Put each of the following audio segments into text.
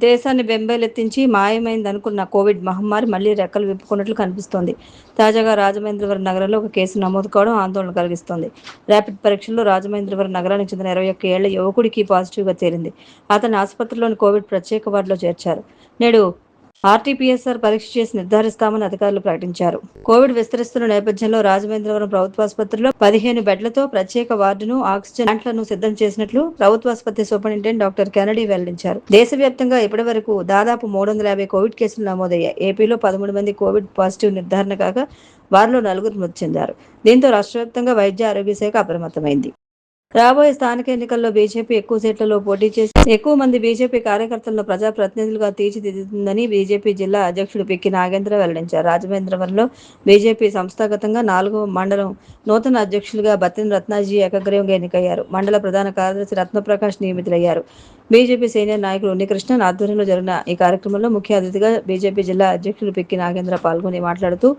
దేశాన్ని బెంబేలెత్తించి మాయమైందనుకున్న కోవిడ్ మహమ్మారి మళ్లీ రెక్కలు విప్పుకున్నట్లు కనిపిస్తోంది. తాజాగా రాజమహేంద్రవరం నగరంలో ఒక కేసు నమోదు కావడం ఆందోళన కలిగిస్తోంది. ర్యాపిడ్ పరీక్షల్లో రాజమహేంద్రవరం నగరానికి చెందిన 21 ఏళ్ల యువకుడికి పాజిటివ్గా తేలింది. అతన్ని ఆసుపత్రిలోని కోవిడ్ ప్రత్యేక వార్డులో చేర్చారు. నేడు ఆర్టీపీఎస్ఆర్ పరీక్ష చేసి నిర్ధారిస్తామని అధికారులు ప్రకటించారు. కోవిడ్ విస్తరిస్తున్న నేపథ్యంలో రాజమహేంద్రవరం ప్రభుత్వాసుపత్రిలో 15 బెడ్లతో ప్రత్యేక వార్డును, ఆక్సిజన్ ప్లాంట్లను సిద్ధం చేసినట్లు ప్రభుత్వాసుపత్రి సూపరింటెండెంట్ డాక్టర్ కెనడీ వెల్లడించారు. దేశవ్యాప్తంగా ఇప్పటివరకు దాదాపు 350 కోవిడ్ కేసులు నమోదయ్యాయి. ఏపీలో 13 మంది కోవిడ్ పాజిటివ్ నిర్ధారణ కాగా వారిలో 4 మృతి చెందారు. దీంతో రాష్ట్రవ్యాప్తంగా వైద్య ఆరోగ్య శాఖ అప్రమత్తమైంది. రాబోయే స్థానిక ఎన్నికల్లో బీజేపీ ఎక్కువ సీట్లలో పోటీ చేసి ఎక్కువ మంది బీజేపీ కార్యకర్తలను ప్రజాప్రతినిధులుగా తీర్చిదిద్దుతుందని బీజేపీ జిల్లా అధ్యక్షుడు పిక్కి నాగేంద్ర వెల్లడించారు. రాజమహేంద్రవరంలో బీజేపీ సంస్థాగతంగా 4వ మండలం నూతన అధ్యక్షులుగా బత్తిన రత్నాజీ ఏకగ్రీవంగా ఎన్నికయ్యారు. మండల ప్రధాన కార్యదర్శి రత్నప్రకాష్ నియమితులయ్యారు. బీజేపీ సీనియర్ నాయకులు ఉన్నికృష్ణన్ ఆధ్వర్యంలో జరిగిన ఈ కార్యక్రమంలో ముఖ్య అతిథిగా బీజేపీ జిల్లా అధ్యక్షులు పిక్కి నాగేంద్ర పాల్గొని మాట్లాడుతూ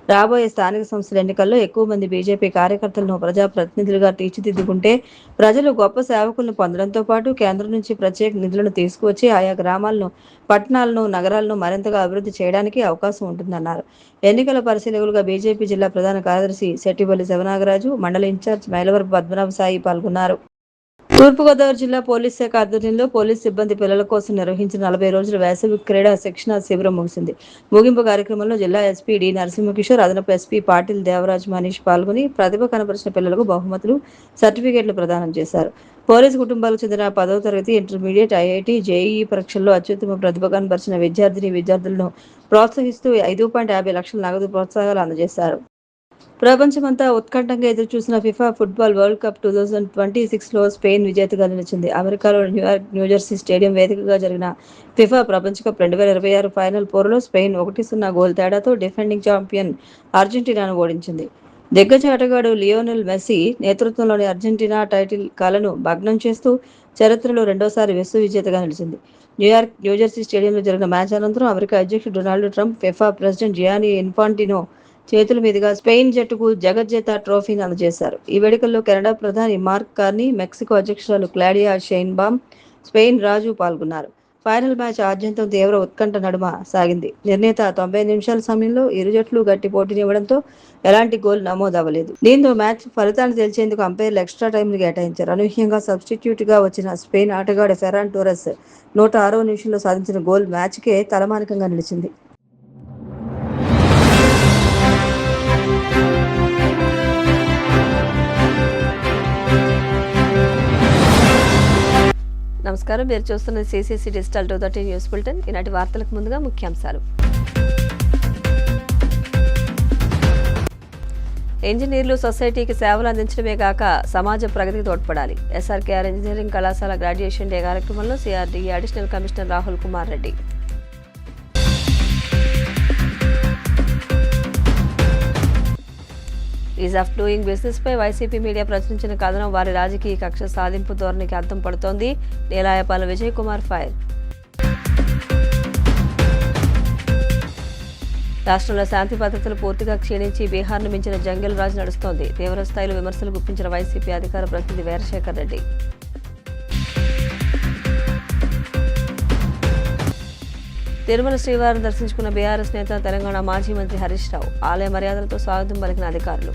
రాబోయే స్థానిక సంస్థల ఎన్నికల్లో ఎక్కువ మంది బీజేపీ కార్యకర్తలను ప్రజాప్రతినిధులుగా తీర్చిదిద్దుకుంటే ప్రజలు గొప్ప సేవకులను పొందడంతో పాటు కేంద్రం నుంచి ప్రత్యేక నిధులను తీసుకువచ్చి ఆయా గ్రామాలను, పట్టణాలను, నగరాలను మరింతగా అభివృద్ధి చేయడానికి అవకాశం ఉంటుందన్నారు. ఎన్నికల పరిశీలకులుగా బీజేపీ జిల్లా ప్రధాన కార్యదర్శి శెట్టిబల్లి శివనాగరాజు, మండల ఇన్ఛార్జ్ మైలవరపు పద్మనాభ సాయి పాల్గొన్నారు. తూర్పుగోదావరి జిల్లా పోలీస్ శాఖ ఆధ్వర్యంలో పోలీస్ సిబ్బంది పిల్లల కోసం నిర్వహించిన 40 రోజుల వేసవి క్రీడా శిక్షణ శిబిరం ముగిసింది. ముగింపు కార్యక్రమంలో జిల్లా ఎస్పీ డి నరసింహకిషోర్, అదనపు ఎస్పీ పాటిల్ దేవరాజ్ మనీష్ పాల్గొని ప్రతిభ కనబరిచిన పిల్లలకు బహుమతులు, సర్టిఫికేట్లు ప్రదానం చేశారు. పోలీసు కుటుంబాలకు చెందిన 10వ తరగతి, ఇంటర్మీడియట్, ఐఐటీ, జేఈఈ పరీక్షల్లో అత్యుత్తమ ప్రతిభ కనబరిచిన విద్యార్థులను ప్రోత్సహిస్తూ 5.50 లక్షల నగదు ప్రోత్సాహాలు అందజేశారు. ప్రపంచమంతా ఉత్కంఠంగా ఎదురుచూసిన ఫిఫా ఫుట్బాల్ వరల్డ్ కప్ 2026లో స్పెయిన్ విజేతగా నిలిచింది. అమెరికాలోని న్యూజెర్సీ స్టేడియం వేదికగా జరిగిన ఫిఫా ప్రపంచ కప్ 2026 ఫైనల్ పోరులో స్పెయిన్ 1-0 గోల్ తేడాతో డిఫెండింగ్ ఛాంపియన్ అర్జెంటీనాను ఓడించింది. దిగ్గజ ఆటగాడు లియోనెల్ మెస్సీ నేతృత్వంలోని అర్జెంటీనా టైటిల్ కలను భగ్నం చేస్తూ చరిత్రలో రెండోసారి విశ్వవిజేతగా నిలిచింది. న్యూజెర్సీ స్టేడియంలో జరిగిన మ్యాచ్ అనంతరం అమెరికా అధ్యక్షుడు Donald Trump, FIFA president Giani Infantino చేతుల మీదుగా స్పెయిన్ జట్టుకు జగజ్జేత ట్రోఫీని అందజేశారు. ఈ వేడుకల్లో కెనడా ప్రధాని మార్క్ కార్నీ, మెక్సికో అధ్యక్షురాలు క్లాడియా షెయిన్బామ్, స్పెయిన్ రాజు పాల్గొన్నారు. ఫైనల్ మ్యాచ్ ఆద్యంతం తీవ్ర ఉత్కంఠ నడుమ సాగింది. నిర్ణీత 90 నిమిషాల సమయంలో ఇరు జట్లు గట్టి పోటీనివ్వడంతో ఎలాంటి గోల్ నమోదవ్వలేదు. దీంతో మ్యాచ్ ఫలితాన్ని తేల్చేందుకు అంపైర్లు ఎక్స్ట్రా టైంను కేటాయించారు. అనూహ్యంగా సబ్స్టిట్యూట్గా వచ్చిన స్పెయిన్ ఆటగాడు ఫెరాన్ టోరెస్ 106వ నిమిషంలో సాధించిన గోల్ మ్యాచ్కే తలమానికంగా నిలిచింది. నమస్కారం, మీరు చూస్తున్న సిసిసి డిజిటల్ 230 న్యూస్ బులెటిన్. ఈనాటి వార్తలకు ముందుగా ముఖ్యాంశాలు. ఇంజనీర్లు సొసైటీకి సేవలు అందించడమే కాక సమాజ ప్రగతికి తోడ్పడాలి. ఎస్ఆర్కేఆర్ ఇంజనీరింగ్ కళాశాల గ్రాడ్యుయేషన్ డే కార్యక్రమంలో CRDA additional commissioner Rahul Kumar Reddy. Ease of doing business పై వైసీపీ మీడియా ప్రచురించిన కథనం వారి రాజకీయ కక్ష సాధింపు ధోరణికి అర్థం పడుతోంది. నీలాయపాల విజయ్ కుమార్ ఫైర్. రాష్ట్రంలో శాంతి భద్రతలు పూర్తిగా క్షీణించి బీహార్ను మించిన జంగల్ రాజ్ నడుస్తోంది. తీవ్రస్థాయిలో విమర్శలు గుప్పించిన వైసీపీ అధికార ప్రతినిధి వీరశేఖర్ రెడ్డి. తిరుమల శ్రీవారిని దర్శించుకున్న బీఆర్ఎస్ నేత తెలంగాణ మాజీ మంత్రి హరీష్ రావు. ఆలయ మర్యాదలతో స్వాగతం పలికిన అధికారులు.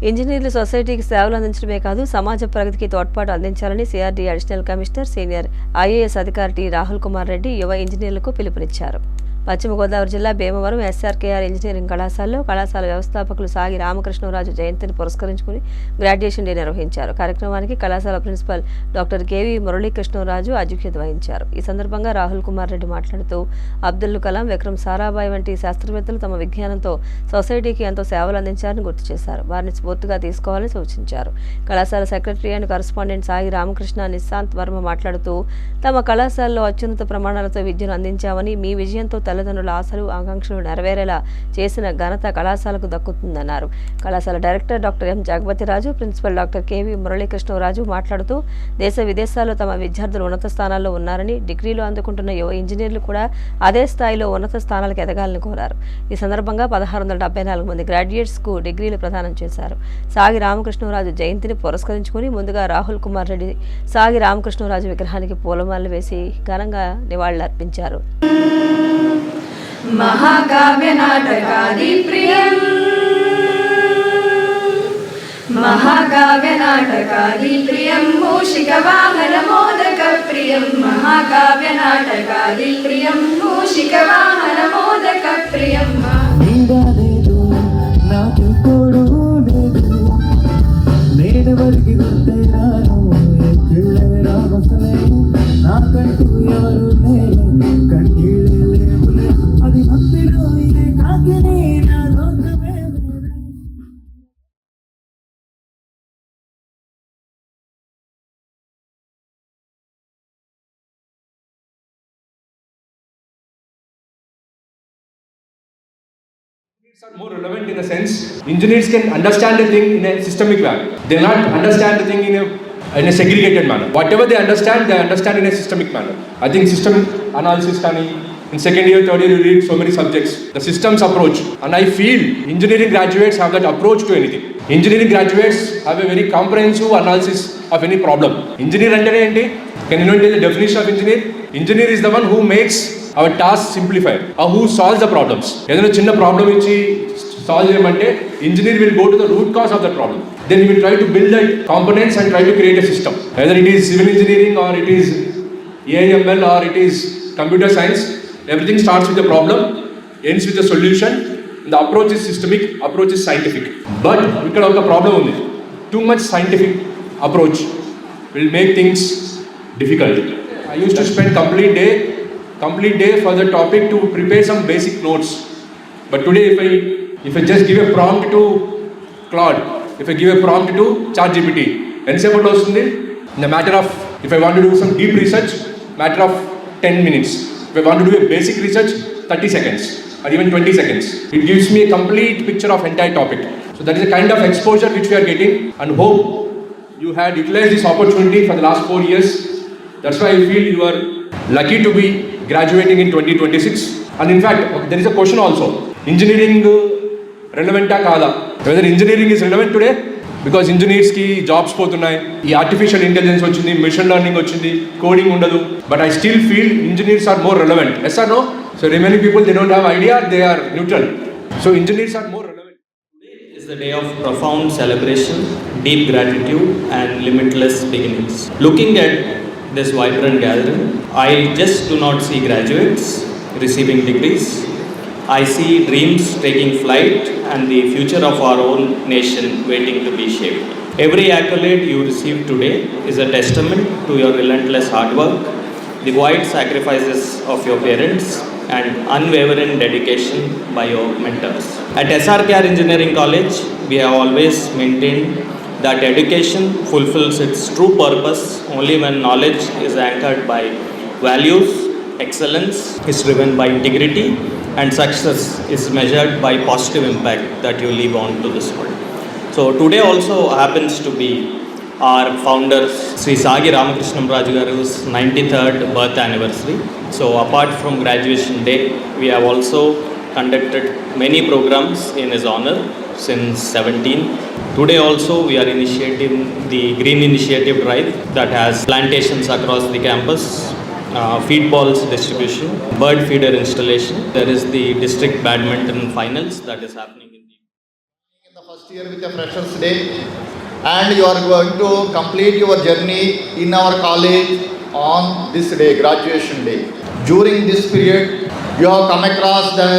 ఇంజనీర్లు సొసైటీకి సేవలు అందించడమే కాదు సమాజ ప్రగతికి తోడ్పాటు అందించాలని CRD additional commissioner senior IAS అధికారి టి రాహుల్ కుమార్ రెడ్డి యువ ఇంజనీర్లకు పిలుపునిచ్చారు. పశ్చిమ గోదావరి జిల్లా భీమవరం ఎస్ఆర్కేఆర్ ఇంజనీరింగ్ కళాశాలలో కళాశాల వ్యవస్థాపకులు సాగి రామకృష్ణరాజు జయంతిని పురస్కరించుకుని గ్రాడ్యుయేషన్ డే నిర్వహించారు. కార్యక్రమానికి కళాశాల ప్రిన్సిపల్ డాక్టర్ కేవీ మురళీకృష్ణరాజు అధ్యక్షత వహించారు. ఈ సందర్భంగా రాహుల్ కుమార్ రెడ్డి మాట్లాడుతూ అబ్దుల్ కలాం, విక్రమ్ సారాభాయ్ వంటి శాస్త్రవేత్తలు తమ విజ్ఞానంతో సొసైటీకి ఎంతో సేవలు అందించారని గుర్తు చేశారు. వారిని స్ఫూర్తిగా తీసుకోవాలని సూచించారు. కళాశాల secretary and correspondent Sai Ramakrishna Nishant Varma మాట్లాడుతూ తమ కళాశాలలో అత్యున్నత ప్రమాణాలతో విద్యను అందించామని, మీ విజయంతో తల్లిదండ్రుల ఆశలు ఆకాంక్షలు నెరవేరేలా చేసిన ఘనత కళాశాలకు దక్కుతుందన్నారు. కళాశాల director doctor M Jagapathiraju, principal doctor K V Muralikrishnaraju మాట్లాడుతూ దేశ విదేశాల్లో తమ విద్యార్థులు ఉన్నత స్థానాల్లో ఉన్నారని, డిగ్రీలు అందుకుంటున్న యువ ఇంజనీర్లు కూడా అదే స్థాయిలో ఉన్నత స్థానాలకు ఎదగాలని కోరారు. ఈ సందర్భంగా 1674 మంది గ్రాడ్యుయేట్స్కు డిగ్రీలు ప్రదానం చేశారు. సాగి రామకృష్ణరాజు జయంతిని పురస్కరించుకుని ముందుగా రాహుల్ కుమార్ రెడ్డి సాగి రామకృష్ణరాజు విగ్రహానికి పూలమాలలు వేసి ఘనంగా నివాళులర్పించారు. మహాకావ్య నాటకాది ప్రియం మూషిక వాహన మోదక ప్రియం. మహాకావ్య నాటకాది ప్రియం మూషిక వాహన మోదక ప్రియం. Are more relevant in the sense engineers can understand a thing in a systemic manner. They not understand the thing in a segregated manner. Whatever they understand in a systemic manner. I think system analysis in second year, third year you read so many subjects. The systems approach, and I feel engineering graduates have that approach to anything. Engineering graduates have a very comprehensive analysis of any problem. Engineer ante enti? Can you know the definition of engineer? Engineer is the one who makes our tasks simplified or who solves the problems. ఏదైనా చిన్న problem ఇచ్చి solve చేయమంటే engineer will go to the root cause of the problem. Then he will try to build the components and try to create a system. Whether it is civil engineering or it is AIML or it is computer science, everything starts with a problem, ends with a solution. The approach is systemic, approach is scientific. But ఇక్కడ ఒక problem ఉంది. Too much scientific approach will make things difficult. I used to spend complete day for the topic to prepare some basic notes. But today if I just give a prompt to Claude, if I give a prompt to ChatGPT, ensemble వస్తుంది. In a matter of, if I want to do some deep research, matter of 10 minutes. If I want to do a basic research, 30 seconds or even 20 seconds. It gives me a complete picture of entire topic. So that is a kind of exposure which we are getting, and hope you had utilized this opportunity for the last 4 years. That's why I feel you are lucky to be graduating in 2026. And in fact, there is a question also. Engineering relevanta kada? Whether engineering is relevant today? Because engineers ki jobs పోతున్నాయి. ఈ artificial intelligence వచ్చింది, machine learning వచ్చింది, coding ఉండదు. But I still feel engineers are more relevant. Yes or no? So remaining people, they don't have idea, they are neutral. So engineers are more relevant. Today is the day of profound celebration, deep gratitude and limitless beginnings. Looking at this vibrant gathering, I just do not see graduates receiving degrees. I see dreams taking flight and the future of our own nation waiting to be shaped. Every accolade you receive today is a testament to your relentless hard work, the quiet sacrifices of your parents, and unwavering dedication by your mentors. At SRKR Engineering College, we have always maintained that education fulfills its true purpose only when knowledge is anchored by values, excellence is driven by integrity, and success is measured by positive impact that you leave on to this world. So today also happens to be our founder Sri Sagi Ramakrishnaraju Garu's 93rd birth anniversary. So apart from graduation day, we have also conducted many programs in his honor since 17. Today also we are initiating the Green Initiative Drive that has plantations across the campus, feed balls distribution, bird feeder installation. There is the district badminton finals that is happening in the first year with the Freshers Day, and you are going to complete your journey in our college on this day, graduation day. During this period, you have come across the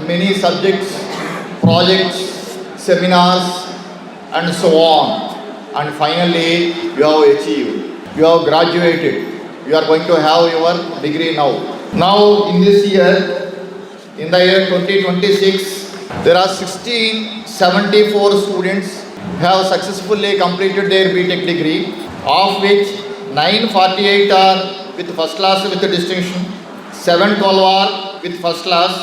many subjects, projects, seminars, and so on. And finally, you have achieved. You have graduated. You are going to have your degree now. Now, in this year, in the year 2026, there are 1674 students who have successfully completed their BTech degree, of which 948 are with first class with distinction, 712 are with first class,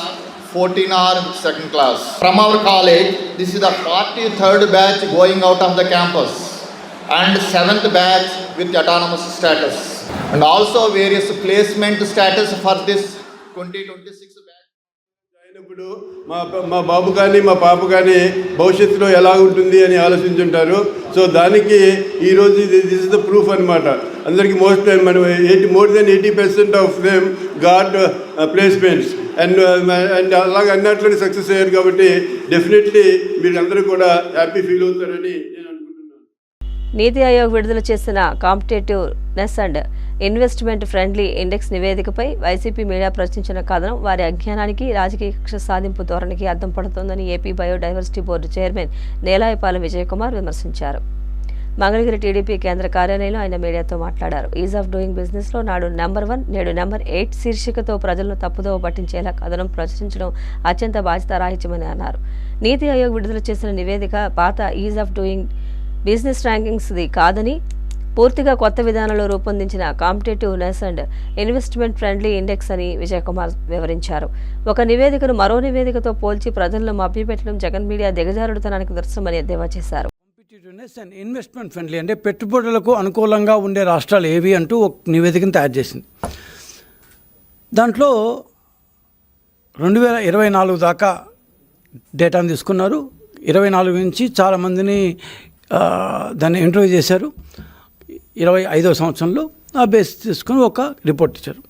14 are with second class. From our college, this is the 43rd batch going out of the campus and 7th batch with autonomous status. And also various placement status for this 2026 batch. అయినప్పుడు మా బాబు కానీ మా పాప కానీ భవిష్యత్తులో ఎలా ఉంటుంది అని ఆలోచించుంటారు. సో దానికి ఈరోజు దిస్ ఇస్ ద ప్రూఫ్ అనమాట. అందరికీ more than 80% of them got placements and అలాగ అన్నట్లని సక్సెస్ అయ్యారు. కాబట్టి డెఫినెట్లీ మీరు అందరూ కూడా హ్యాపీ ఫీల్ అవుతారని నేను అనుకుంటున్నాను. నీతి ఆయోగ్ విడుదల చేసిన competitiveness and investment friendly index నివేదికపై వైసీపీ మీడియా ప్రశ్నించిన కథనం వారి అజ్ఞానానికి రాజకీయ కక్ష సాధింపు ధోరణికి అద్దం పడుతోందని AP biodiversity board chairman Nelayapalem Vijayakumar విమర్శించారు. మంగళగిరి టీడీపీ కేంద్ర కార్యాలయంలో ఆయన మీడియాతో మాట్లాడారు. ఈజ్ ఆఫ్ డూయింగ్ బిజినెస్లో నాడు నెంబర్ 1 నేడు నెంబర్ 8 శీర్షికతో ప్రజలను తప్పుదోవ పట్టించేలా కథనం ప్రచురించడం అత్యంత బాధ్యతారాహిత్యమని అన్నారు. నీతి ఆయోగ్ విడుదల చేసిన నివేదిక పాత ఈజ్ ఆఫ్ డూయింగ్ బిజినెస్ ర్యాంకింగ్స్ది కాదని పూర్తిగా కొత్త విధానంలో రూపొందించిన competitiveness and investment friendly index అని విజయకుమార్ వివరించారు. ఒక నివేదికను మరో నివేదికతో పోల్చి ప్రజలను మభ్యపెట్టడం జగన్ మీడియా దిగజారుడుతనానికి దృశ్యమని ఎద్దేవా చేశారు. కాంపిటేటివ్నెస్ అండ్ ఇన్వెస్ట్మెంట్ ఫ్రెండ్లీ అంటే పెట్టుబడులకు అనుకూలంగా ఉండే రాష్ట్రాలు ఏవి అంటూ ఒక నివేదికను తయారు చేసింది. దాంట్లో 2024 దాకా డేటాను తీసుకున్నారు. 24 నుంచి చాలామందిని దాన్ని ఇంటర్వ్యూ చేశారు. 25వ సంవత్సరంలో ఆ బేస్ తీసుకొని ఒక రిపోర్ట్ ఇచ్చారు.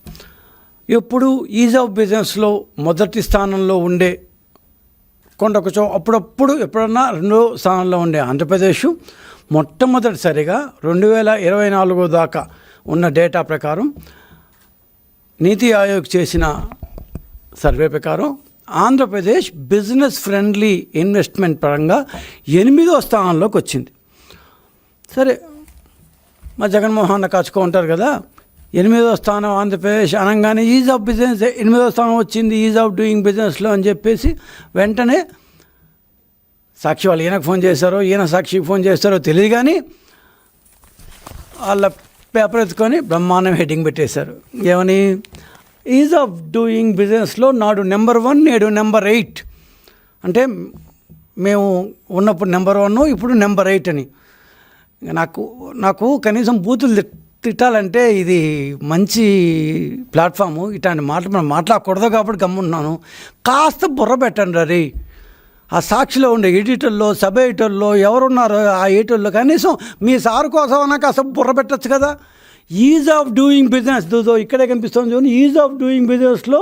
ఇప్పుడు ఈజ్ ఆఫ్ బిజినెస్లో మొదటి స్థానంలో ఉండే కొంచెం అప్పుడప్పుడు ఎప్పుడన్నా 2వ స్థానంలో ఉండే ఆంధ్రప్రదేశ్ మొట్టమొదటిసారిగా 2024 దాకా ఉన్న డేటా ప్రకారం నీతి ఆయోగ్ చేసిన సర్వే ప్రకారం ఆంధ్రప్రదేశ్ బిజినెస్ ఫ్రెండ్లీ ఇన్వెస్ట్మెంట్ పరంగా 8వ స్థానంలోకి వచ్చింది. సరే, మా జగన్మోహన్ కాచుకో ఉంటారు కదా, 8వ స్థానం ఆంధ్రప్రదేశ్ అనగానే ఈజ్ ఆఫ్ బిజినెస్ 8వ స్థానం వచ్చింది ఈజ్ ఆఫ్ డూయింగ్ బిజినెస్లో అని చెప్పేసి వెంటనే సాక్షి వాళ్ళు ఈయనకు ఫోన్ చేస్తారో ఈయన సాక్షికి ఫోన్ చేస్తారో తెలియదు, కానీ వాళ్ళ పేపర్ ఎత్తుకొని బ్రహ్మాండం హెడ్డింగ్ పెట్టేశారు. ఏమని? ఈజ్ ఆఫ్ డూయింగ్ బిజినెస్లో నాడు నెంబర్ 1 నేడు నెంబర్ 8. అంటే మేము ఉన్నప్పుడు నెంబర్ 1 ఇప్పుడు నెంబర్ 8 అని. నాకు కనీసం బూతులు తిట్టాలంటే ఇది మంచి ప్లాట్ఫాము, ఇట్లాంటి మాటలు మనం మాట్లాడకూడదు కాబట్టి గమ్మున్నాను. కాస్త బుర్ర పెట్టండి రీ. ఆ సాక్షిలో ఉండే ఎడిటర్లో సబ్ ఎడిటర్లో ఎవరున్నారో ఆ ఎడిటర్లో కనీసం మీ సార్ కోసం కాస్త బుర్ర పెట్టచ్చు కదా. ఈజ్ ఆఫ్ డూయింగ్ బిజినెస్ ఇక్కడే కనిపిస్తుంది చూడండి. ఈజ్ ఆఫ్ డూయింగ్ బిజినెస్లో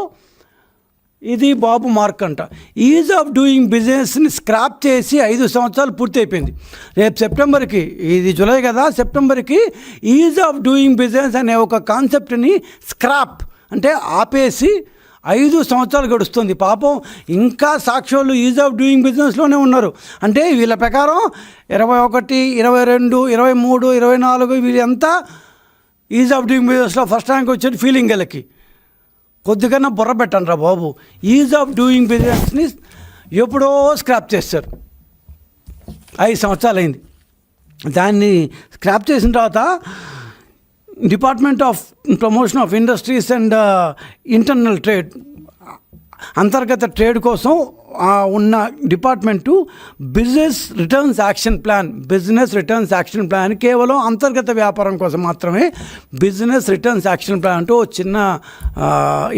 ఇది బాబు మార్క్ అంట. ఈజ్ ఆఫ్ డూయింగ్ బిజినెస్ని స్క్రాప్ చేసి 5 సంవత్సరాలు పూర్తి అయిపోయింది. రేపు సెప్టెంబర్కి, ఇది జూలై కదా, సెప్టెంబర్కి ఈజ్ ఆఫ్ డూయింగ్ బిజినెస్ అనే ఒక కాన్సెప్ట్ని స్క్రాప్ అంటే ఆపేసి 5 సంవత్సరాలు గడుస్తుంది. పాపం ఇంకా సాక్షులు ఈజ్ ఆఫ్ డూయింగ్ బిజినెస్లోనే ఉన్నారు. అంటే వీళ్ళ ప్రకారం 21, 22, 23, 24 వీళ్ళంతా ఈజ్ ఆఫ్ డూయింగ్ బిజినెస్లో ఫస్ట్ ర్యాంక్ వచ్చేది ఫీలింగ్ వీళ్ళకి. కొద్దిగా బుర్ర పెట్టండి రా బాబు. ఈజ్ ఆఫ్ డూయింగ్ బిజినెస్ని ఎప్పుడో స్క్రాప్ చేస్తారు. 5 సంవత్సరాలు అయింది. దాన్ని స్క్రాప్ చేసిన తర్వాత department of promotion of industries and internal trade, అంతర్గత ట్రేడ్ కోసం ఉన్న department business returns action plan కేవలం అంతర్గత వ్యాపారం కోసం మాత్రమే బిజినెస్ రిటర్న్స్ యాక్షన్ ప్లాన్ అంటూ చిన్న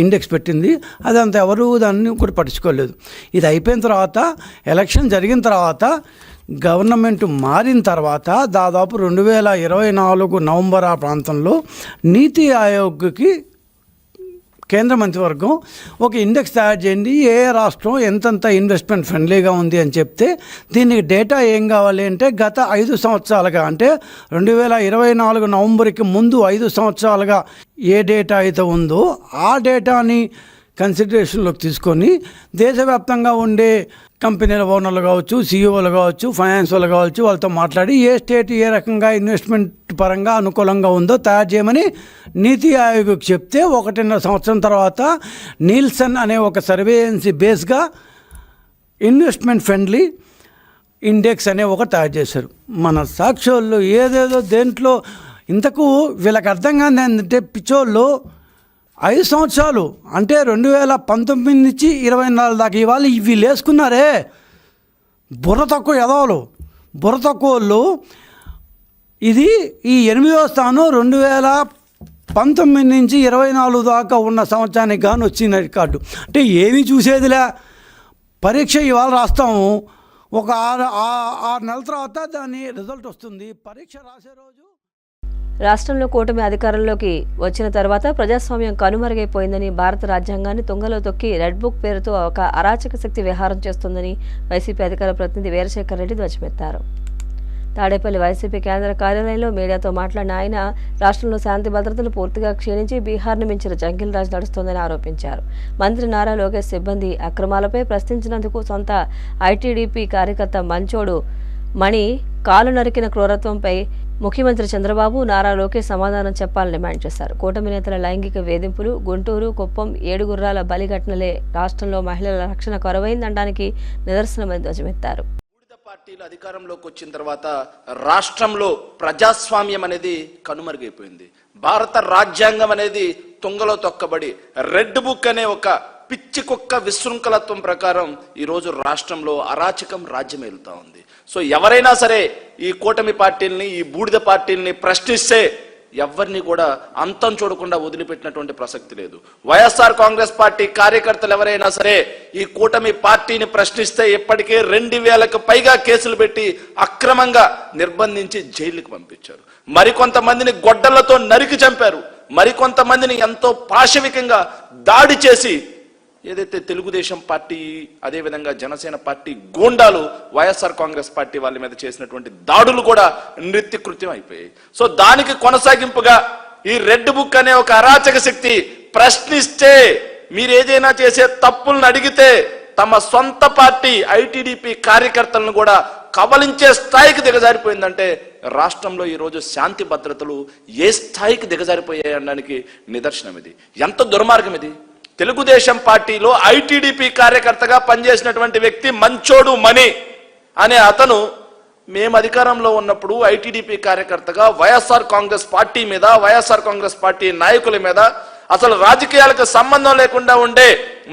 ఇండెక్స్ పెట్టింది. అదంతా ఎవరు దాన్ని కూడా పట్టించుకోలేదు. ఇది అయిపోయిన తర్వాత, ఎలక్షన్ జరిగిన తర్వాత, గవర్నమెంట్ మారిన తర్వాత దాదాపు 2024 నవంబర్ ఆ ప్రాంతంలో నీతి ఆయోగ్కి కేంద్ర మంత్రివర్గం ఒక ఇండెక్స్ తయారు చేయండి, ఏ రాష్ట్రం ఎంతంత ఇన్వెస్ట్మెంట్ ఫ్రెండ్లీగా ఉంది అని చెప్తే దీనికి డేటా ఏం కావాలి అంటే గత 5 సంవత్సరాలుగా అంటే 2024 నవంబర్కి ముందు 5 సంవత్సరాలుగా ఏ డేటా అయితే ఉందో ఆ డేటాని కన్సిడరేషన్లోకి తీసుకొని దేశవ్యాప్తంగా ఉండే కంపెనీల ఓనర్లు కావచ్చు, సీఈఓలు కావచ్చు, ఫైనాన్స్ వాళ్ళు కావచ్చు, వాళ్ళతో మాట్లాడి ఏ స్టేట్ ఏ రకంగా ఇన్వెస్ట్మెంట్ పరంగా అనుకూలంగా ఉందో తయారు చేయమని నీతి ఆయోగ్కి చెప్తే 1.5 సంవత్సరం తర్వాత నీల్సన్ అనే ఒక సర్వేయన్సీ బేస్గా ఇన్వెస్ట్మెంట్ ఫ్రెండ్లీ ఇండెక్స్ అనే ఒక తయారు చేశారు. మన సాక్షులు ఏదేదో దేంట్లో ఇంతకు వీళ్ళకి అర్థం కాదు ఏంటంటే పిచ్చోళ్ళు 5 సంవత్సరాలు అంటే 2019 నుంచి 24 దాకా ఇవాళ వీళ్ళు వేసుకున్నారే బుర్ర తక్కువ ఎదవలు, బుర్ర తక్కువ వాళ్ళు. ఇది ఈ 8వ స్థానం 2019 నుంచి 24 దాకా ఉన్న సంవత్సరానికి కానీ వచ్చిన రికార్డు. అంటే ఏమీ చూసేదిలే, పరీక్ష ఇవాళ రాస్తాము, ఒక 6 నెలల తర్వాత దాని రిజల్ట్ వస్తుంది. పరీక్ష రాసే రోజు రాష్ట్రంలో కూటమి అధికారంలోకి వచ్చిన తర్వాత ప్రజాస్వామ్యం కనుమరుగైపోయిందని, భారత రాజ్యాంగాన్ని తుంగలో తొక్కి రెడ్ బుక్ పేరుతో ఒక అరాచక శక్తి విహారం చేస్తుందని వైసీపీ అధికార ప్రతినిధి వీరశేఖర్ రెడ్డి ధ్వజమెత్తారు. తాడేపల్లి వైసీపీ కేంద్ర కార్యాలయంలో మీడియాతో మాట్లాడిన ఆయన రాష్ట్రంలో శాంతి భద్రతలు పూర్తిగా క్షీణించి బీహార్ను మించిన జంగిల్ రాజ్ నడుస్తోందని ఆరోపించారు. మంత్రి నారా లోకేష్ సిబ్బంది అక్రమాలపై ప్రశ్నించినందుకు సొంత ఐటీడీపీ కార్యకర్త మంచోడు మణి కాలు నరికిన క్రూరత్వంపై ముఖ్యమంత్రి చంద్రబాబు, నారా లోకేష్ సమాధానం చెప్పాలని డిమాండ్ చేశారు. కూటమి నేతల లైంగిక వేధింపులు, గుంటూరు, కుప్పం 7 గుర్రాల బలి ఘటనలే రాష్ట్రంలో మహిళల రక్షణ కరువైందనడానికి నిదర్శనమని ధ్వజమెత్తారు. పార్టీలు అధికారంలోకి వచ్చిన తర్వాత రాష్ట్రంలో ప్రజాస్వామ్యం అనేది కనుమరుగైపోయింది. భారత రాజ్యాంగం అనేది తుంగలో తొక్కబడి రెడ్ బుక్ అనే ఒక పిచ్చి కుక్క విశృంఖలత్వం ప్రకారం ఈరోజు రాష్ట్రంలో అరాచకం రాజ్యమేలుతా ఉంది. సో ఎవరైనా సరే ఈ కూటమి పార్టీల్ని, ఈ బూడిద పార్టీల్ని ప్రశ్నిస్తే ఎవరిని కూడా అంతం చూడకుండా వదిలిపెట్టినటువంటి ప్రసక్తి లేదు. వైఎస్ఆర్ కాంగ్రెస్ పార్టీ కార్యకర్తలు ఎవరైనా సరే ఈ కూటమి పార్టీని ప్రశ్నిస్తే ఇప్పటికే 2000కు పైగా కేసులు పెట్టి అక్రమంగా నిర్బంధించి జైలుకి పంపించారు. మరికొంతమందిని గొడ్డలతో నరికి చంపారు. మరికొంతమందిని ఎంతో పాశవికంగా దాడి చేసి ఏదైతే తెలుగుదేశం పార్టీ, అదేవిధంగా జనసేన పార్టీ గూండాలు వైఎస్ఆర్ కాంగ్రెస్ పార్టీ వాళ్ళ మీద చేసినటువంటి దాడులు కూడా నిత్యకృత్యం అయిపోయాయి. సో దానికి కొనసాగింపుగా ఈ రెడ్ బుక్ అనే ఒక అరాచక శక్తి ప్రశ్నిస్తే, మీరు ఏదైనా చేసే తప్పులను అడిగితే తమ సొంత పార్టీ ఐటీడీపీ కార్యకర్తలను కూడా కబలించే స్థాయికి దిగజారిపోయిందంటే రాష్ట్రంలో ఈరోజు శాంతి భద్రతలు ఏ స్థాయికి దిగజారిపోయాయి అనడానికి నిదర్శనం ఇది. ఎంత దుర్మార్గం ఇది. తెలుగుదేశం పార్టీలో ఐటీడీపీ కార్యకర్తగా పనిచేసినటువంటి వ్యక్తి మంచోడు మణి అనే అతను మేము అధికారంలో ఉన్నప్పుడు ఐటీడీపీ కార్యకర్తగా వైఎస్ఆర్ కాంగ్రెస్ పార్టీ మీద, వైఎస్ఆర్ కాంగ్రెస్ పార్టీ నాయకుల మీద, అసలు రాజకీయాలకు సంబంధం లేకుండా ఉండే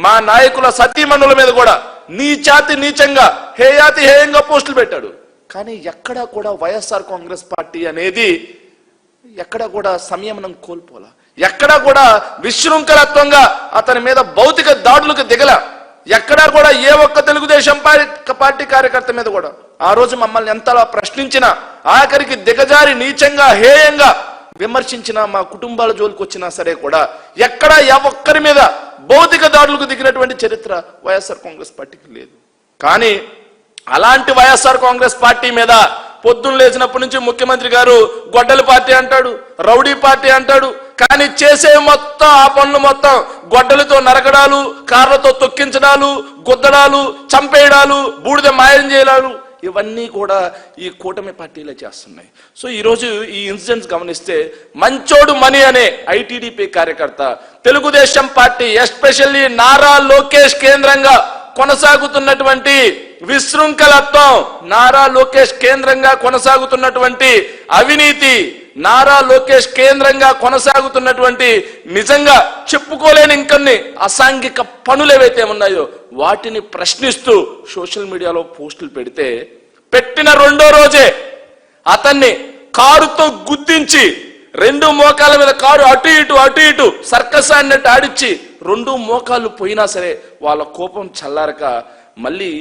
మా నాయకుల సతీమణుల మీద కూడా నీచాతి నీచంగా, హేయాతి హేయంగా పోస్టులు పెట్టాడు. కానీ ఎక్కడా కూడా వైఎస్ఆర్ కాంగ్రెస్ పార్టీ అనేది ఎక్కడా కూడా సంయమనం కోల్పోలా, ఎక్కడా కూడా విశృంఖలత్వంగా అతని మీద భౌతిక దాడులకు దిగల, ఎక్కడా కూడా ఏ ఒక్క తెలుగుదేశం పార్టీ కార్యకర్త మీద కూడా ఆ రోజు మమ్మల్ని ఎంతలా ప్రశ్నించినా, ఆఖరికి దిగజారి నీచంగా హేయంగా విమర్శించిన మా కుటుంబాల జోలికి వచ్చినా సరే కూడా ఎక్కడా ఏ ఒక్కరి మీద భౌతిక దాడులకు దిగినటువంటి చరిత్ర వైఎస్ఆర్ కాంగ్రెస్ పార్టీకి లేదు. కానీ అలాంటి వైఎస్ఆర్ కాంగ్రెస్ పార్టీ మీద పొద్దున్న లేచినప్పటి నుంచి ముఖ్యమంత్రి గారు గొడ్డల పార్టీ అంటాడు, రౌడీ పార్టీ అంటాడు. కానీ చేసే మొత్తం ఆ పనులు మొత్తం గొడ్డలతో నరకడాలు, కార్లతో తొక్కించడాలు, గుద్దడాలు, చంపేయడాలు, బూడిద మాయం చేయడాలు, ఇవన్నీ కూడా ఈ కూటమి పార్టీలే చేస్తున్నాయి. సో ఈరోజు ఈ ఇన్సిడెంట్స్ గమనిస్తే మంచోడు మణి అనే ఐటీడీపీ కార్యకర్త తెలుగుదేశం పార్టీ ఎస్పెషల్లీ నారా లోకేష్ కేంద్రంగా కొనసాగుతున్నటువంటి విశృంఖలత్వం, నారా లోకేష్ కేంద్రంగా కొనసాగుతున్నటువంటి అవినీతి, నారా లోకేష్ కేంద్రంగా కొనసాగుతున్నటువంటి నిజంగా చెప్పుకోలేని ఇంకొన్ని అసాంఘిక పనులు ఏవైతే ఉన్నాయో వాటిని ప్రశ్నిస్తూ సోషల్ మీడియాలో పోస్టులు పెడితే, పెట్టిన 2వ రోజే అతన్ని కారుతో గుద్దించి 2 మోకాల మీద కారు అటు ఇటు సర్కస్ అన్నట్టు ఆడిచ్చి 2 మోకాళ్ళు పోయినా సరే వాళ్ళ కోపం చల్లారక మళ్ళీ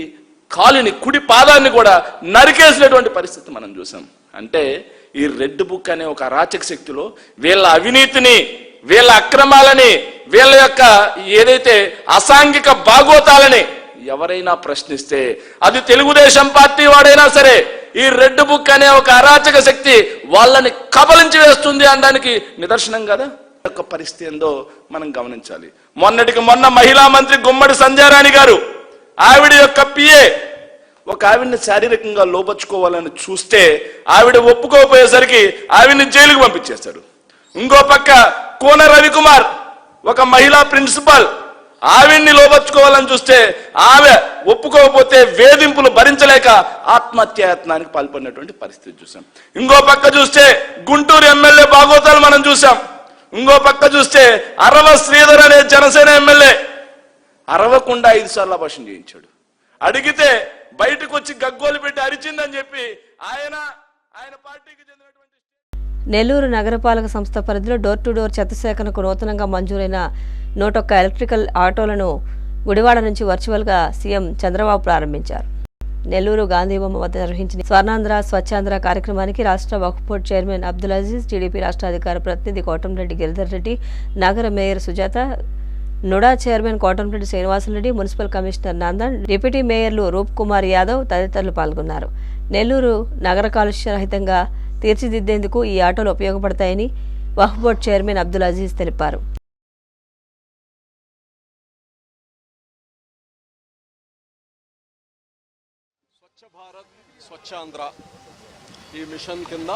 కాలిని, కుడి పాదాన్ని కూడా నరికేసినటువంటి పరిస్థితి మనం చూసాం. అంటే ఈ రెడ్ బుక్ అనే ఒక అరాచక శక్తిలో వీళ్ళ అవినీతిని, వీళ్ళ అక్రమాలని, వీళ్ళ యొక్క ఏదైతే అసాంఘిక భాగోతాలని ఎవరైనా ప్రశ్నిస్తే అది తెలుగుదేశం పార్టీ వాడైనా సరే ఈ రెడ్ బుక్ అనే ఒక అరాచక శక్తి వాళ్ళని కబలించి వేస్తుంది అనడానికి నిదర్శనం కదా. యొక్క పరిస్థితి ఏందో మనం గమనించాలి. మొన్నటికి మొన్న మహిళా మంత్రి గుమ్మడి సంధ్యారాణి గారు ఆవిడ యొక్క పిఏ ఒక ఆవిడ్ని శారీరకంగా లోపరుచుకోవాలని చూస్తే ఆవిడ ఒప్పుకోపోయేసరికి ఆవిడ్ని జైలుకు పంపించేశారు. ఇంకో పక్క కోన రవికుమార్ ఒక మహిళా ప్రిన్సిపాల్ ఆవిడ్ని లోపరుచుకోవాలని చూస్తే ఆమె ఒప్పుకోకపోతే వేధింపులు భరించలేక ఆత్మహత్యాయత్నానికి పాల్పడినటువంటి పరిస్థితి చూసాం. ఇంకో పక్క చూస్తే గుంటూరు ఎమ్మెల్యే బాగోతాలు మనం చూసాం. ఇంకో పక్క చూస్తే అరవ శ్రీధర్ అనే జనసేన ఎమ్మెల్యే అరవకుండా 5 సార్లు అభాషణ చేయించాడు. అడిగితే బయటకు వచ్చి గగ్గోలు పెట్టి అరిచిందని చెప్పి ఆయన పార్టీకి చెందినటువంటి నెల్లూరు నగరపాలక సంస్థ పరిధిలో డోర్ టు డోర్ చెత్త సేకరణకు నూతనంగా మంజూరైన 101 ఎలక్ట్రికల్ ఆటోలను గుడివాడ నుంచి వర్చువల్గా సీఎం చంద్రబాబు ప్రారంభించారు. నెల్లూరు గాంధీబొమ్మ వద్ద నిర్వహించిన స్వర్ణాంధ్ర స్వచ్ఛాంధ్ర కార్యక్రమానికి రాష్ట్ర Waqf board chairman Abdul Aziz, TDP రాష్ట్ర అధికార ప్రతినిధి కోటంరెడ్డి గిరిధర్ రెడ్డి, నగర mayor Sujatha, NUDA chairman Kotamreddy Srinivasareddy, municipal commissioner Nandan, deputy మేయర్లు రూప్ కుమార్ యాదవ్ తదితరులు పాల్గొన్నారు. నెల్లూరు నగర కాలుష్య రహితంగా తీర్చిదిద్దేందుకు ఈ ఆటోలు ఉపయోగపడతాయని వక్ఫ్ బోర్డు చైర్మన్ అబ్దుల్ అజీజ్ తెలిపారు. స్వచ్ఛ భారత్ స్వచ్ఛాంధ్ర ఈ మిషన్ కింద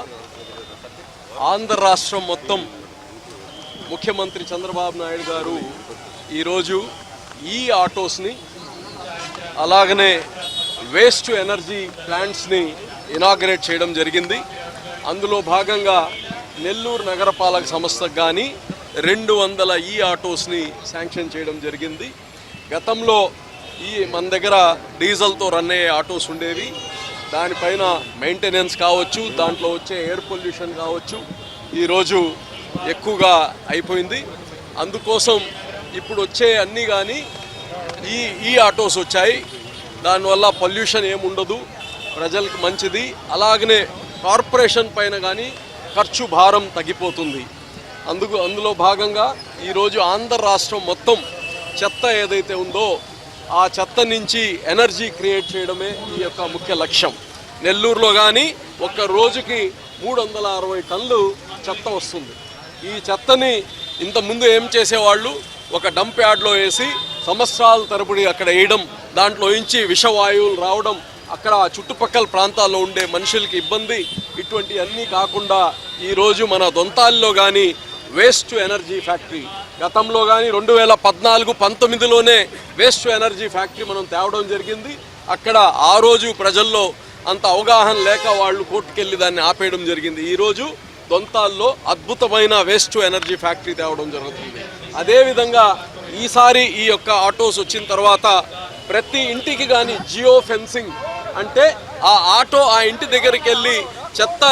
ఆంధ్ర రాష్ట్రం మొత్తం ముఖ్యమంత్రి చంద్రబాబు నాయుడు గారు ఈరోజు ఈ ఆటోస్ని అలాగనే వేస్ట్ ఎనర్జీ ప్లాంట్స్ని ఇనాగరేట్ చేయడం జరిగింది. అందులో భాగంగా నెల్లూరు నగరపాలక సంస్థకు కానీ 200 ఈ ఆటోస్ని శాంక్షన్ చేయడం జరిగింది. గతంలో మన దగ్గర డీజిల్తో రన్ అయ్యే ఆటోస్ ఉండేవి. దానిపైన మెయింటెనెన్స్ కావచ్చు, దాంట్లో వచ్చే ఎయిర్ పొల్యూషన్ కావచ్చు, ఈరోజు ఎక్కువగా అయిపోయింది. అందుకోసం ఇప్పుడు వచ్చే అన్నీ కానీ ఈ ఆటోస్ వచ్చాయి. దానివల్ల పొల్యూషన్ ఏముండదు, ప్రజలకు మంచిది. అలాగనే కార్పొరేషన్ పైన కానీ ఖర్చు భారం తగ్గిపోతుంది. అందులో భాగంగా ఈరోజు ఆంధ్ర రాష్ట్రం మొత్తం చెత్త ఏదైతే ఉందో ఆ చెత్త నుంచి ఎనర్జీ క్రియేట్ చేయడమే ఈ యొక్క ముఖ్య లక్ష్యం. నెల్లూరులో కానీ ఒక్క రోజుకి 360 టన్నులు చెత్త వస్తుంది. ఈ చెత్తని ఇంతకుముందు ఏం చేసేవాళ్ళు, ఒక డంప్ యార్డ్లో వేసి సంవత్సరాల తరబడి అక్కడ వేయడం, దాంట్లో నుంచి విషవాయువులు రావడం, అక్కడ చుట్టుపక్కల ప్రాంతాల్లో ఉండే మనుషులకి ఇబ్బంది. ఇటువంటి అన్నీ కాకుండా ఈరోజు మన దొంతాల్లో కానీ వేస్ట్ టు ఎనర్జీ ఫ్యాక్టరీ, గతంలో కానీ 2014-19లోనే వేస్ట్ టు ఎనర్జీ ఫ్యాక్టరీ మనం తేవడం జరిగింది. అక్కడ ఆ రోజు ప్రజల్లో అంత అవగాహన లేక వాళ్ళు కోర్టుకెళ్ళి దాన్ని ఆపేయడం జరిగింది. ఈరోజు దొంతాల్లో అద్భుతమైన వేస్ట్ టు ఎనర్జీ ఫ్యాక్టరీ తేవడం జరుగుతుంది. అదేవిధంగా ఈసారి ఈ యొక్క ఆటోస్ వచ్చిన తర్వాత ప్రతి ఇంటికి కానీ జియో ఫెన్సింగ్, అంటే ఆ ఆటో ఆ ఇంటి దగ్గరికి వెళ్ళి చెత్త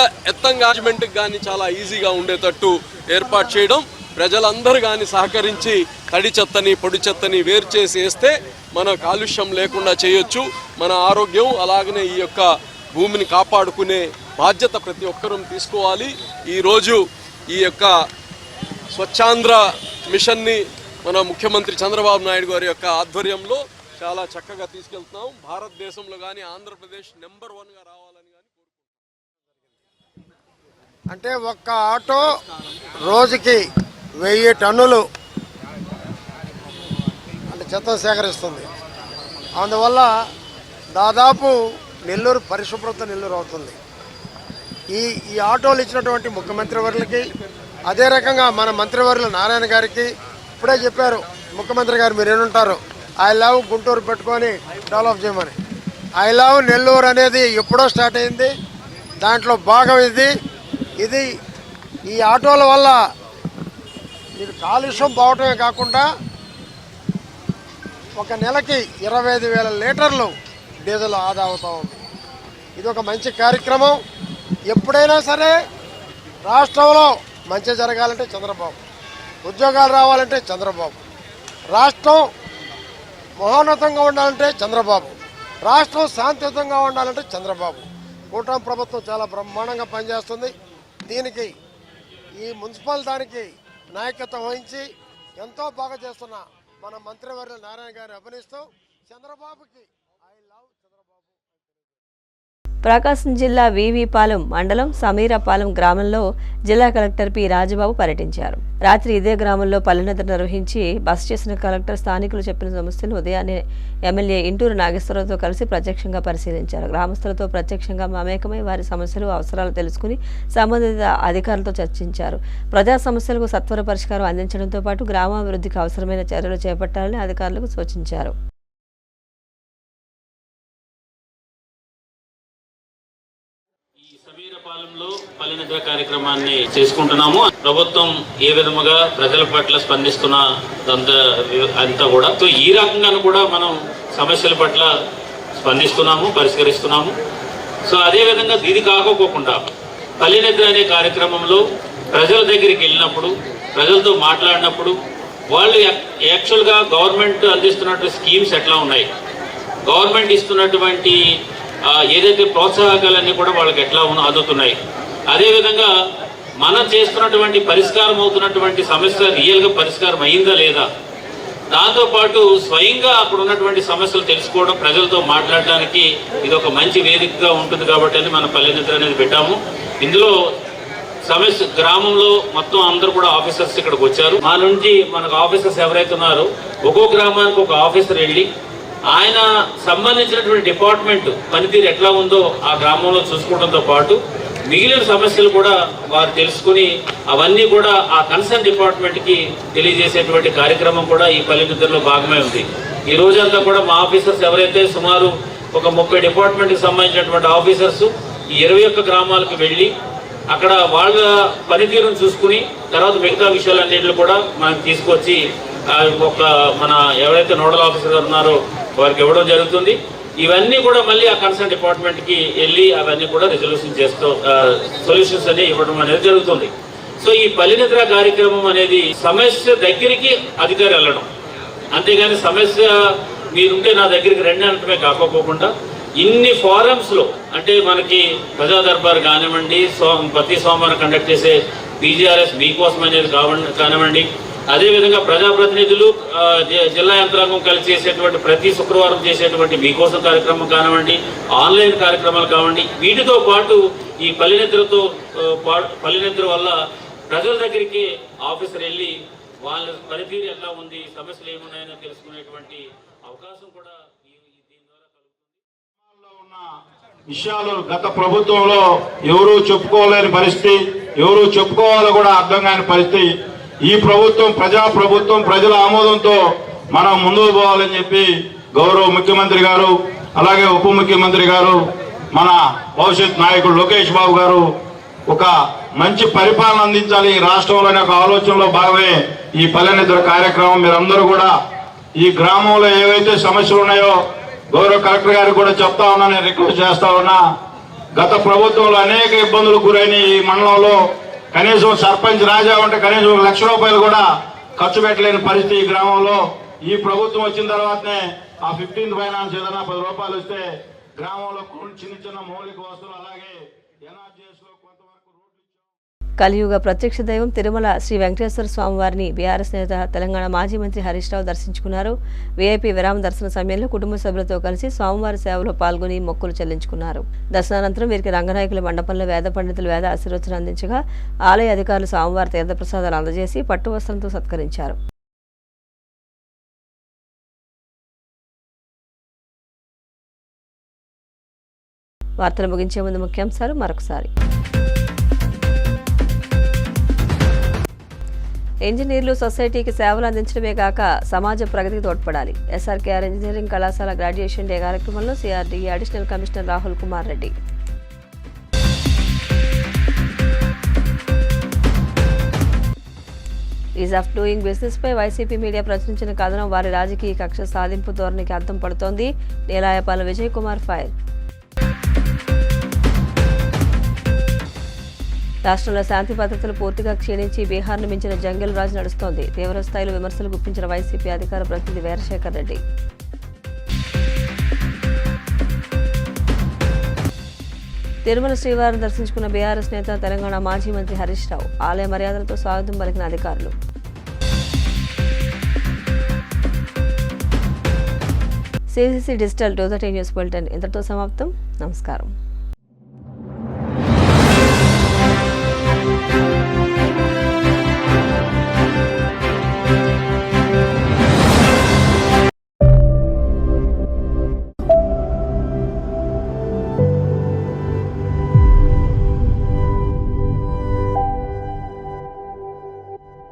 ఎంగేజ్మెంట్కి కానీ చాలా ఈజీగా ఉండేటట్టు ఏర్పాటు చేయడం, ప్రజలందరూ కానీ సహకరించి తడి చెత్తని పొడి చెత్తని వేరు చేసి వేస్తే మన కాలుష్యం లేకుండా చేయొచ్చు. మన ఆరోగ్యం అలాగనే ఈ యొక్క భూమిని కాపాడుకునే బాధ్యత ప్రతి ఒక్కరూ తీసుకోవాలి. ఈరోజు ఈ యొక్క స్వచ్ఛాంధ్ర మిషన్ని మన ముఖ్యమంత్రి చంద్రబాబు నాయుడు గారి యొక్క ఆధ్వర్యంలో చాలా చక్కగా తీసుకెళ్తున్నాం. భారతదేశంలో కానీ ఆంధ్రప్రదేశ్ నెంబర్ 1గా రావాలని కానీ అంటే ఒక్క ఆటో రోజుకి 1000 టన్నులు అంటే చెత్త సేకరిస్తుంది. అందువల్ల దాదాపు నెల్లూరు పరిశుభ్రత నెల్లూరు అవుతుంది. ఈ ఆటోలు ఇచ్చినటువంటి ముఖ్యమంత్రి వర్యులకి, అదే రకంగా మన మంత్రివర్యులు నారాయణ గారికి ఇప్పుడే చెప్పారు ముఖ్యమంత్రి గారు, మీరు ఏమంటారు, ఐ లవ్ గుంటూరు పెట్టుకొని డెవలప్ చేయమని. ఐ లవ్ నెల్లూరు అనేది ఎప్పుడో స్టార్ట్ అయింది, దాంట్లో భాగం ఇది ఈ ఆటోల వల్ల ఇది కాలుష్యం పోవటమే కాకుండా ఒక నెలకి 25,000 లీటర్లు డీజిల్ ఆదా అవుతూ ఉంది. ఇది ఒక మంచి కార్యక్రమం. ఎప్పుడైనా సరే రాష్ట్రంలో మంచి జరగాలంటే చంద్రబాబు, ఉద్యోగాలు రావాలంటే చంద్రబాబు, రాష్ట్రం మహోన్నతంగా ఉండాలంటే చంద్రబాబు, రాష్ట్రం శాంతియుతంగా ఉండాలంటే చంద్రబాబు. కూటమి ప్రభుత్వం చాలా బ్రహ్మాండంగా పనిచేస్తుంది. దీనికి ఈ మున్సిపల్ దానికి నాయకత్వం వహించి ఎంతో బాగా చేస్తున్న మన మంత్రివర్యులు నారాయణ గారిని అభినందిస్తూ చంద్రబాబుకి ఐ లవ్ చంద్రబాబు. ప్రకాశం జిల్లా వీవీపాలెం మండలం సమీరపాలెం గ్రామంలో జిల్లా కలెక్టర్ పి రాజబాబు పర్యటించారు. రాత్రి ఇదే గ్రామంలో పల్లెనిద్ర నిర్వహించి బస చేసిన కలెక్టర్ స్థానికులు చెప్పిన సమస్యలు ఉదయాన్నే ఎమ్మెల్యే ఇంటూరు నాగేశ్వరరావుతో కలిసి ప్రత్యక్షంగా పరిశీలించారు. గ్రామస్తులతో ప్రత్యక్షంగా మమేకమై వారి సమస్యలు అవసరాలు తెలుసుకుని సంబంధిత అధికారులతో చర్చించారు. ప్రజా సమస్యలకు సత్వర పరిష్కారం అందించడంతో పాటు గ్రామాభివృద్ధికి అవసరమైన చర్యలు చేపట్టాలని అధికారులకు సూచించారు. సమీరపాలెంలో పల్లెనిద్ర కార్యక్రమాన్ని చేసుకుంటున్నాము. ప్రభుత్వం ఏ విధముగా ప్రజల పట్ల స్పందిస్తున్న అంతా కూడా సో ఈ రకంగాను కూడా మనం సమస్యల పట్ల స్పందిస్తున్నాము, పరిష్కరిస్తున్నాము. సో అదేవిధంగా ఇది కాకపోకుండా పల్లెనిద్ర అనే కార్యక్రమంలో ప్రజల దగ్గరికి వెళ్ళినప్పుడు, ప్రజలతో మాట్లాడినప్పుడు వాళ్ళు యాక్చువల్గా గవర్నమెంట్ అందిస్తున్నటువంటి స్కీమ్స్ ఎట్లా ఉన్నాయి, గవర్నమెంట్ ఇస్తున్నటువంటి ఏదైతే ప్రోత్సాహకాలన్నీ కూడా వాళ్ళకి ఎట్లా అందుతున్నాయి, అదేవిధంగా మనం చేస్తున్నటువంటి పరిష్కారం అవుతున్నటువంటి సమస్య రియల్గా పరిష్కారం అయిందా లేదా, దాంతోపాటు స్వయంగా అక్కడ ఉన్నటువంటి సమస్యలు తెలుసుకోవడం, ప్రజలతో మాట్లాడడానికి ఇది ఒక మంచి వేదికగా ఉంటుంది కాబట్టి అని మన పల్లెనిద్ర అనేది పెట్టాము. ఇందులో సమస్య గ్రామంలో మొత్తం అందరూ కూడా ఆఫీసర్స్ ఇక్కడికి వచ్చారు. మా నుంచి మనకు ఆఫీసర్స్ ఎవరైతే ఉన్నారో ఒక్కో గ్రామానికి ఒక ఆఫీసర్ వెళ్ళి ఆయన సంబంధించినటువంటి డిపార్ట్మెంట్ పనితీరు ఎట్లా ఉందో ఆ గ్రామంలో చూసుకోవడంతో పాటు మిగిలిన సమస్యలు కూడా వారు తెలుసుకుని అవన్నీ కూడా ఆ కన్సర్న్ డిపార్ట్మెంట్కి తెలియజేసేటువంటి కార్యక్రమం కూడా ఈ పల్లెనిద్రలో భాగమే ఉంది. ఈ రోజంతా కూడా మా ఆఫీసర్స్ ఎవరైతే సుమారు ఒక 30 డిపార్ట్మెంట్కి సంబంధించినటువంటి ఆఫీసర్స్ ఈ 21 గ్రామాలకు వెళ్ళి అక్కడ వాళ్ళ పనితీరును చూసుకుని తర్వాత మిగతా విషయాలన్నింటిలో కూడా మనం తీసుకొచ్చి ఒక మన ఎవరైతే నోడల్ ఆఫీసర్ ఉన్నారో వారికి ఇవ్వడం జరుగుతుంది. ఇవన్నీ కూడా మళ్ళీ ఆ కన్సర్న్ డిపార్ట్మెంట్కి వెళ్ళి అవన్నీ కూడా సొల్యూషన్స్ అనేవి ఇవ్వడం అనేది జరుగుతుంది. సో ఈ పల్లెనిద్ర కార్యక్రమం అనేది సమస్య దగ్గరికి అధికారి వెళ్ళడం, అంతేగాని సమస్య మీరుంటే నా దగ్గరికి రండి అనటమే కాకపోకుండా ఇన్ని ఫారమ్స్లో అంటే మనకి ప్రజా దర్బార్ కానివ్వండి, ప్రతి సోమవారం కండక్ట్ చేసే పీజీఆర్ఎస్ మీకోసం అనేది కానివ్వండి, అదేవిధంగా ప్రజాప్రతినిధులు జిల్లా యంత్రాంగం కలిసి చేసేటువంటి ప్రతి శుక్రవారం చేసేటువంటి మీకోసం కార్యక్రమం కానివ్వండి, ఆన్లైన్ కార్యక్రమాలు కానివ్వండి, వీటితో పాటు ఈ పల్లెనిద్ర వల్ల ప్రజల దగ్గరికి ఆఫీసర్ వెళ్ళి వాళ్ళ పనితీరు ఎట్లా ఉంది, సమస్యలు ఏమున్నాయని తెలుసుకునేటువంటి అవకాశం కూడా దీని ద్వారా కలుగుతుంది. విషయాలు గత ప్రభుత్వంలో ఎవరూ చెప్పుకోలేని పరిస్థితి, ఎవరూ చెప్పుకోవాలో కూడా అర్థం కాని పరిస్థితి. ఈ ప్రభుత్వం ప్రజాప్రభుత్వం, ప్రజల ఆమోదంతో మనం ముందుకు పోవాలని చెప్పి గౌరవ ముఖ్యమంత్రి గారు, అలాగే ఉప ముఖ్యమంత్రి గారు, మన భవిష్యత్ నాయకుడు లోకేష్ బాబు గారు ఒక మంచి పరిపాలన అందించాలి ఈ రాష్ట్రంలోని ఒక ఆలోచనలో భాగమే ఈ పల్లెనిద్ర కార్యక్రమం. మీరందరూ కూడా ఈ గ్రామంలో ఏవైతే సమస్యలు ఉన్నాయో గౌరవ కలెక్టర్ గారికి కూడా చెప్తా ఉన్నా, నేను రిక్వెస్ట్ చేస్తా ఉన్నా. గత ప్రభుత్వంలో అనేక ఇబ్బందులకు గురైన ఈ మండలంలో కనీసం సర్పంచ్ రాజా ఉంటే కనీసం ₹1,00,000 కూడా ఖర్చు పెట్టలేని పరిస్థితి ఈ గ్రామంలో. ఈ ప్రభుత్వం వచ్చిన తర్వాతనే ఆ 15th ఫైనాన్స్ ఏదైనా ₹10 వస్తే గ్రామంలో చిన్న మౌలిక వస్తువులు అలాగే ఎన్ఆర్జీఎస్ లో కొంతవరకు రోడ్లు. కలియుగ ప్రత్యక్ష దైవం తిరుమల శ్రీ వెంకటేశ్వర స్వామి వారిని బీఆర్ఎస్ నేత తెలంగాణ మాజీ మంత్రి హరీష్ రావు దర్శించుకున్నారు. వీఐపీ విరామ దర్శన సమయంలో కుటుంబ సభ్యులతో కలిసి స్వామివారి సేవలో పాల్గొని మొక్కులు చెల్లించుకున్నారు. దర్శనానంతరం వీరికి రంగనాయకుల మండపంలో వేద పండితులు వేద ఆశీర్వచనం అందించగా ఆలయ అధికారులు స్వామివారి తీర్థప్రసాదాలు అందజేసి పట్టు వస్త్రంతో సత్కరించారు. వార్తలు ముగించే ముందు ముఖ్యాంశాలు మరొకసారి. ఇంజనీర్లు సొసైటీకి సేవలు అందించడమే కాక సమాజ ప్రగతికి తోడ్పడాలి. ఎస్ఆర్కేఆర్ ఇంజనీరింగ్ కళాశాల గ్రాడ్యుయేషన్ డే కార్యక్రమంలో CRDA additional commissioner Rahul Kumar Reddy. Ease of doing business పై వైసీపీ మీడియా ప్రచురించిన కథనం వారి రాజకీయ కక్ష సాధింపు ధోరణికి అర్థం పడుతోంది. నీలాయపాలెం విజయ్ కుమార్ ఫైర్. రాష్ట్రంలో శాంతి భద్రతలు పూర్తిగా క్షీణించి బీహార్ను మించిన జంగల్ రాజు నడుస్తోంది. తీవ్రస్థాయిలో విమర్శలు గుప్పించిన వైసీపీ అధికార ప్రతినిధి వీరశేఖర్ రెడ్డి. తిరుమల శ్రీవారిని దర్శించుకున్న బీఆర్ఎస్ నేత తెలంగాణ మాజీ మంత్రి హరీష్ రావు. ఆలయ మర్యాదలతో స్వాగతం పలికిన అధికారులు. CCC డిజిటల్ 230 న్యూస్ బులెటిన్ ఇంతటితో సమాప్తం. నమస్కారం.